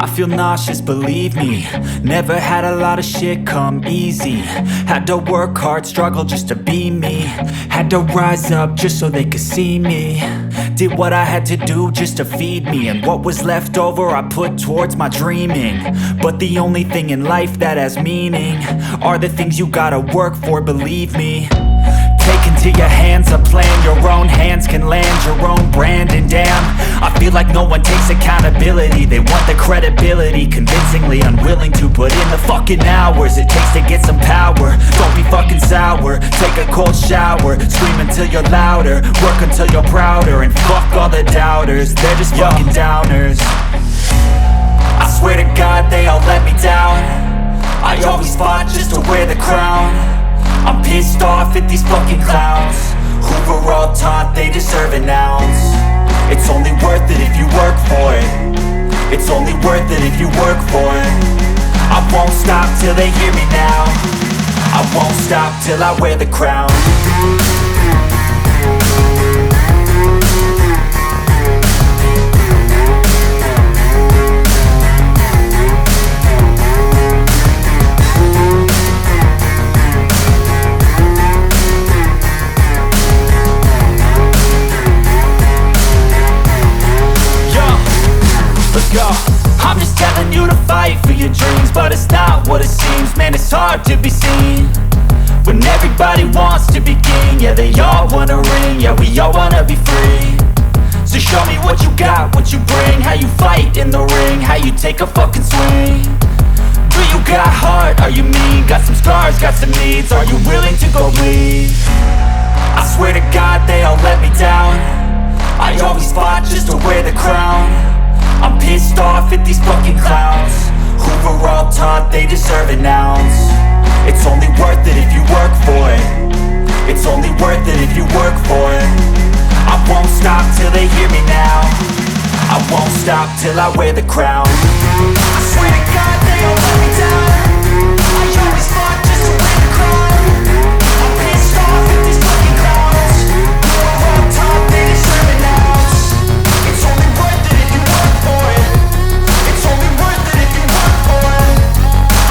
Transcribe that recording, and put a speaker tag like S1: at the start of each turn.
S1: I feel nauseous, believe me. Never had a lot of shit come easy. Had to work hard, struggle just to be me. Had to rise up just so they could see me. Did what I had to do just to feed me, and what was left over I put towards my dreaming. But the only thing in life that has meaning are the things you gotta work for, believe me. Take into your hands a plan, your own hands can land your own brand. And damn, I feel like no one takes accountability. They want the credibility, convincingly unwilling to put in the fucking hours it takes to get some power. Don't be fucking sour, take a cold shower. Scream until you're louder, work until you're prouder. And fuck all the doubters, they're just fucking downers. I swear to God they all let me down. I always fought just to wear the crown. I'm pissed off at these fucking clowns who were all taught they deserve an ounce. It's only worth it if you work for it. It's only worth it if you work for it. I won't stop till they hear me now. I won't stop till I wear the crown. I'm just telling you to fight for your dreams, but it's not what it seems. Man, it's hard to be seen when everybody wants to be king. Yeah, they all wanna ring, yeah, we all wanna be free. So show me what you got, what you bring, how you fight in the ring, how you take a fucking swing. Do you got heart, are you mean? Got some scars, got some needs, are you willing to go bleed? I swear to God they all let me down. I always fought just to wear the crown. I'm pissed off at these fucking clowns who were all taught they deserve an ounce. It's only worth it if you work for it. It's only worth it if you work for it. I won't stop till they hear me now. I won't stop till I wear the crown.